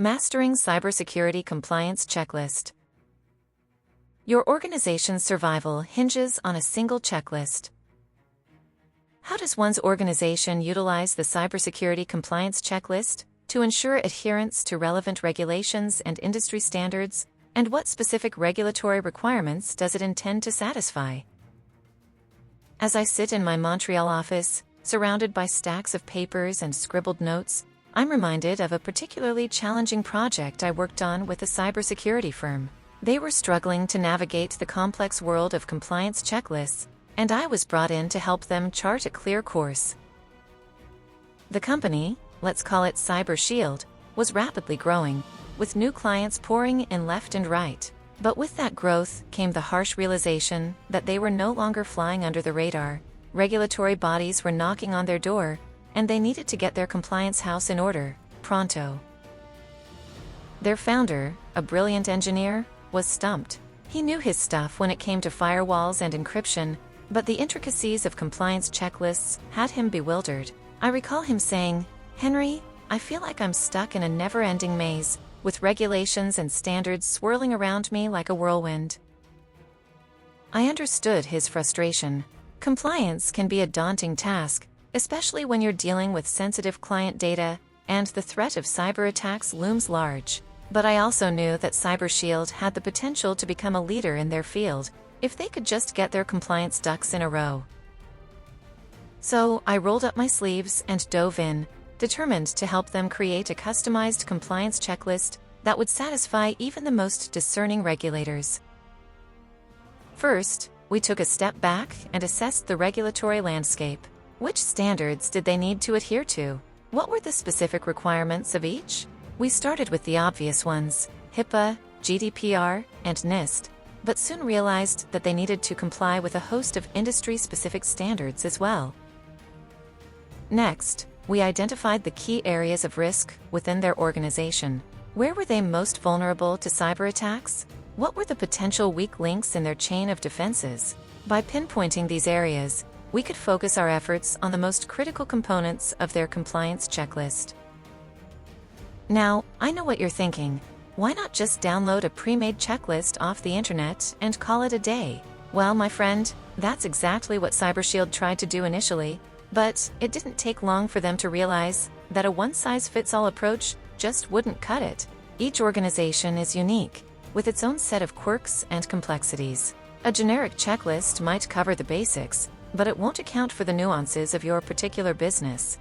Mastering Cybersecurity Compliance Checklist. Your organization's survival hinges on a single checklist. How does one's organization utilize the Cybersecurity Compliance Checklist to ensure adherence to relevant regulations and industry standards, and what specific regulatory requirements does it intend to satisfy? As I sit in my Montreal office, surrounded by stacks of papers and scribbled notes, I'm reminded of a particularly challenging project I worked on with a cybersecurity firm. They were struggling to navigate the complex world of compliance checklists, and I was brought in to help them chart a clear course. The company, let's call it CyberShield, was rapidly growing, with new clients pouring in left and right. But with that growth came the harsh realization that they were no longer flying under the radar. Regulatory bodies were knocking on their door, and they needed to get their compliance house in order, pronto. Their founder, a brilliant engineer, was stumped. He knew his stuff when it came to firewalls and encryption, but the intricacies of compliance checklists had him bewildered. I recall him saying, "Henry, I feel like I'm stuck in a never-ending maze, with regulations and standards swirling around me like a whirlwind." I understood his frustration. Compliance can be a daunting task, especially when you're dealing with sensitive client data, and the threat of cyber attacks looms large. But I also knew that CyberShield had the potential to become a leader in their field, if they could just get their compliance ducks in a row. So I rolled up my sleeves and dove in, determined to help them create a customized compliance checklist that would satisfy even the most discerning regulators. First, we took a step back and assessed the regulatory landscape. Which standards did they need to adhere to? What were the specific requirements of each? We started with the obvious ones: HIPAA, GDPR, and NIST, but soon realized that they needed to comply with a host of industry-specific standards as well. Next, we identified the key areas of risk within their organization. Where were they most vulnerable to cyber attacks? What were the potential weak links in their chain of defenses? By pinpointing these areas, we could focus our efforts on the most critical components of their compliance checklist. Now, I know what you're thinking. Why not just download a pre-made checklist off the internet and call it a day? Well, my friend, that's exactly what CyberShield tried to do initially, but it didn't take long for them to realize that a one-size-fits-all approach just wouldn't cut it. Each organization is unique, with its own set of quirks and complexities. A generic checklist might cover the basics, but it won't account for the nuances of your particular business.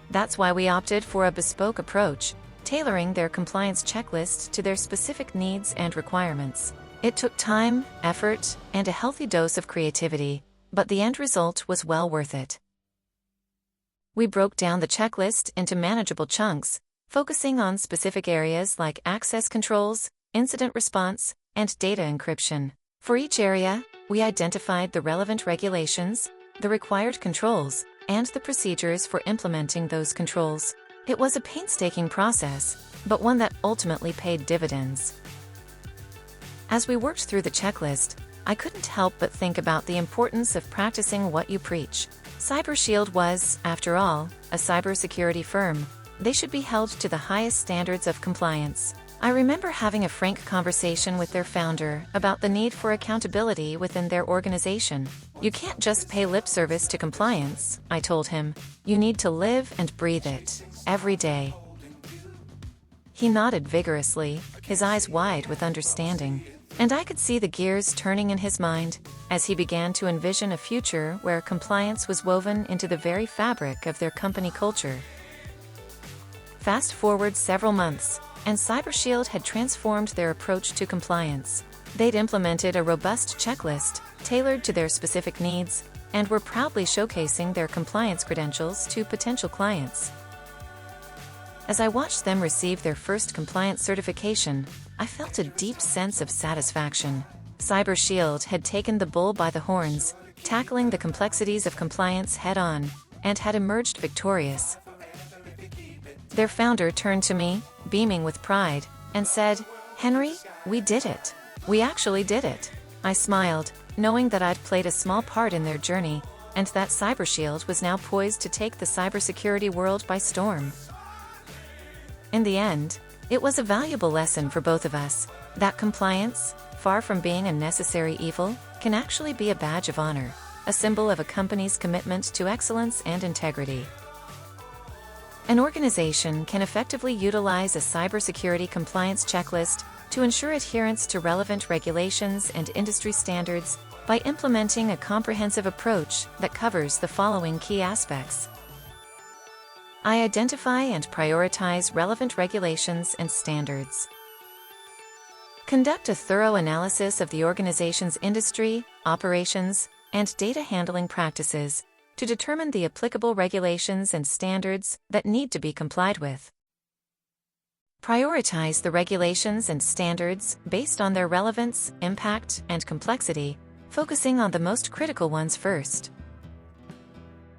That's why we opted for a bespoke approach, tailoring their compliance checklist to their specific needs and requirements. It took time, effort, and a healthy dose of creativity, but the end result was well worth it. We broke down the checklist into manageable chunks, focusing on specific areas like access controls, incident response, and data encryption. For each area, we identified the relevant regulations, the required controls, and the procedures for implementing those controls. It was a painstaking process, but one that ultimately paid dividends. As we worked through the checklist, I couldn't help but think about the importance of practicing what you preach. CyberShield was, after all, a cybersecurity firm. They should be held to the highest standards of compliance. I remember having a frank conversation with their founder about the need for accountability within their organization. "You can't just pay lip service to compliance," I told him. "You need to live and breathe it, every day." He nodded vigorously, his eyes wide with understanding. And I could see the gears turning in his mind, as he began to envision a future where compliance was woven into the very fabric of their company culture. Fast forward several months, and CyberShield had transformed their approach to compliance. They'd implemented a robust checklist, tailored to their specific needs, and were proudly showcasing their compliance credentials to potential clients. As I watched them receive their first compliance certification, I felt a deep sense of satisfaction. CyberShield had taken the bull by the horns, tackling the complexities of compliance head-on, and had emerged victorious. Their founder turned to me, beaming with pride, and said, "Henry, we did it. We actually did it." I smiled, knowing that I'd played a small part in their journey, and that CyberShield was now poised to take the cybersecurity world by storm. In the end, it was a valuable lesson for both of us, that compliance, far from being a necessary evil, can actually be a badge of honor, a symbol of a company's commitment to excellence and integrity. An organization can effectively utilize a cybersecurity compliance checklist to ensure adherence to relevant regulations and industry standards by implementing a comprehensive approach that covers the following key aspects. I identify and prioritize relevant regulations and standards. Conduct a thorough analysis of the organization's industry, operations, and data handling practices to determine the applicable regulations and standards that need to be complied with. Prioritize the regulations and standards based on their relevance, impact, and complexity, focusing on the most critical ones first.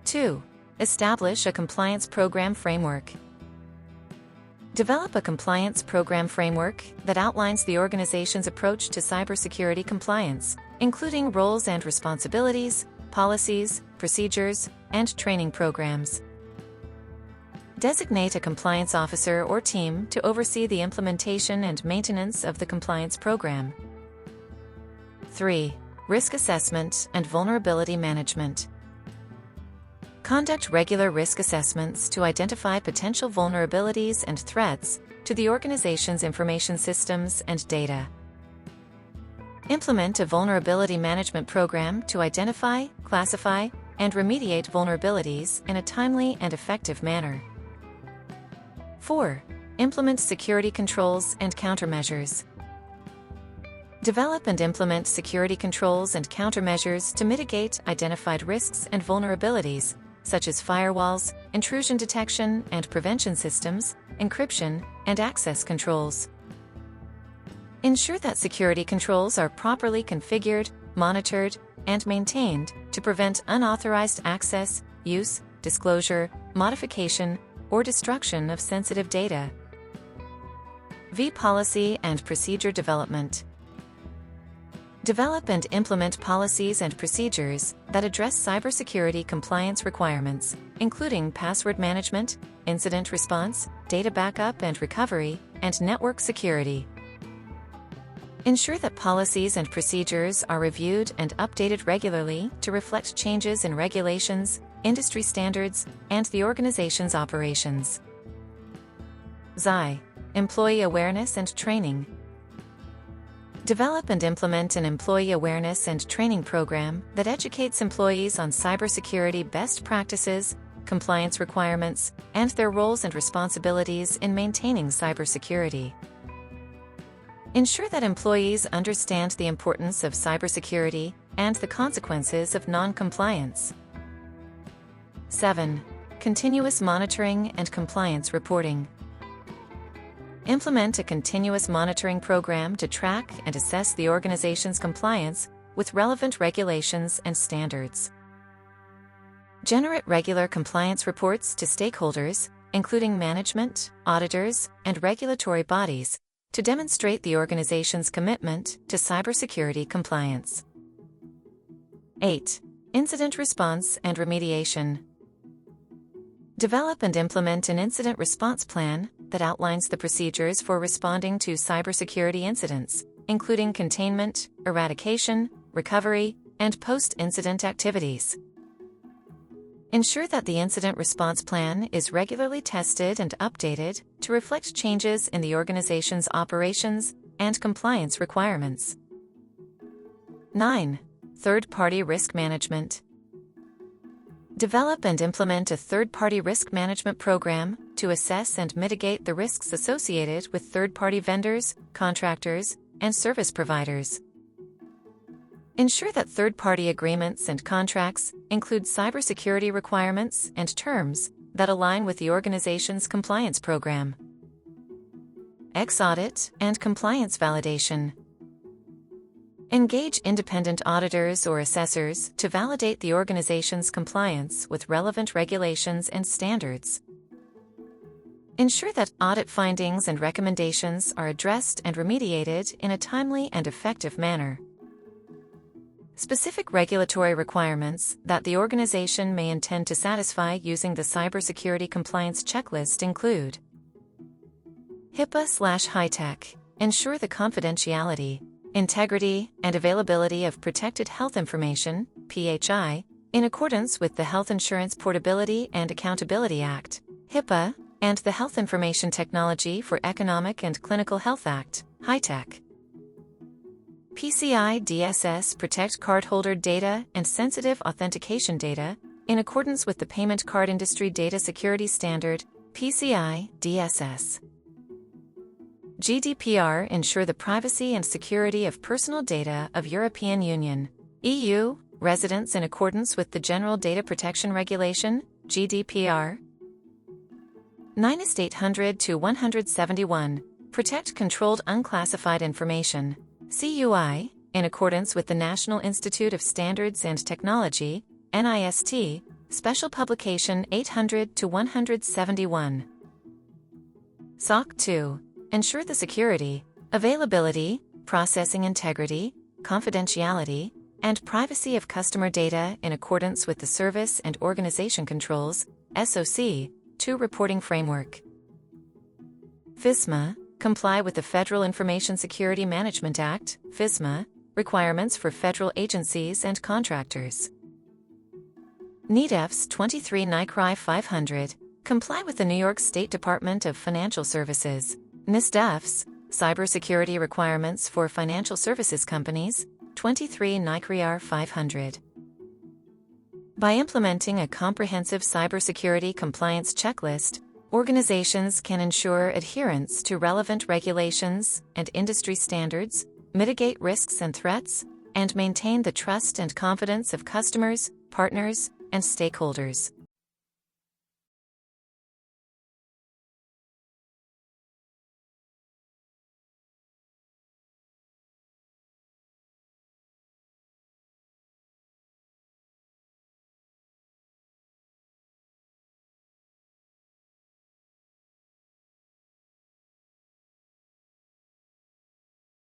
2. Establish a compliance program framework. Develop a compliance program framework that outlines the organization's approach to cybersecurity compliance, including roles and responsibilities, policies, procedures, and training programs. Designate a compliance officer or team to oversee the implementation and maintenance of the compliance program. 3. Risk assessment and vulnerability management. Conduct regular risk assessments to identify potential vulnerabilities and threats to the organization's information systems and data. Implement a vulnerability management program to identify, classify, and remediate vulnerabilities in a timely and effective manner. 4. Implement security controls and countermeasures. Develop and implement security controls and countermeasures to mitigate identified risks and vulnerabilities, such as firewalls, intrusion detection and prevention systems, encryption, and access controls. Ensure that security controls are properly configured, monitored, and maintained to prevent unauthorized access, use, disclosure, modification, or destruction of sensitive data. V. Policy and procedure development. Develop and implement policies and procedures that address cybersecurity compliance requirements, including password management, incident response, data backup and recovery, and network security. Ensure that policies and procedures are reviewed and updated regularly to reflect changes in regulations, industry standards, and the organization's operations. XI. Employee awareness and training. Develop and implement an employee awareness and training program that educates employees on cybersecurity best practices, compliance requirements, and their roles and responsibilities in maintaining cybersecurity. Ensure that employees understand the importance of cybersecurity and the consequences of non-compliance. 7. Continuous monitoring and compliance reporting. Implement a continuous monitoring program to track and assess the organization's compliance with relevant regulations and standards. Generate regular compliance reports to stakeholders, including management, auditors, and regulatory bodies, to demonstrate the organization's commitment to cybersecurity compliance. 8. Incident response and remediation. Develop and implement an incident response plan that outlines the procedures for responding to cybersecurity incidents, including containment, eradication, recovery, and post-incident activities. Ensure that the incident response plan is regularly tested and updated to reflect changes in the organization's operations and compliance requirements. 9. Third-party risk management. Develop and implement a third-party risk management program to assess and mitigate the risks associated with third-party vendors, contractors, and service providers. Ensure that third-party agreements and contracts include cybersecurity requirements and terms that align with the organization's compliance program. X audit and compliance validation. Engage independent auditors or assessors to validate the organization's compliance with relevant regulations and standards. Ensure that audit findings and recommendations are addressed and remediated in a timely and effective manner. Specific regulatory requirements that the organization may intend to satisfy using the cybersecurity compliance checklist include HIPAA/high-tech. Ensure the confidentiality, integrity, and availability of protected health information, PHI, in accordance with the Health Insurance Portability and Accountability Act, HIPAA, and the Health Information Technology for Economic and Clinical Health Act, high-tech. PCI DSS protect cardholder data and sensitive authentication data in accordance with the Payment Card Industry Data Security Standard, PCI DSS. GDPR ensure the privacy and security of personal data of European Union, EU, residents in accordance with the General Data Protection Regulation, GDPR. 9-800-171, protect controlled unclassified information, CUI, in accordance with the National Institute of Standards and Technology, NIST, Special Publication 800-171. SOC 2. Ensure the security, availability, processing integrity, confidentiality, and privacy of customer data in accordance with the Service and Organization Controls, SOC, 2 reporting framework. FISMA. Comply with the Federal Information Security Management Act, FISMA, requirements for federal agencies and contractors. NEDEFS 23 NICRI 500. Comply with the New York State Department of Financial Services, NISDEFS, cybersecurity requirements for financial services companies, 23 NICRI 500. By implementing a comprehensive cybersecurity compliance checklist, organizations can ensure adherence to relevant regulations and industry standards, mitigate risks and threats, and maintain the trust and confidence of customers, partners, and stakeholders.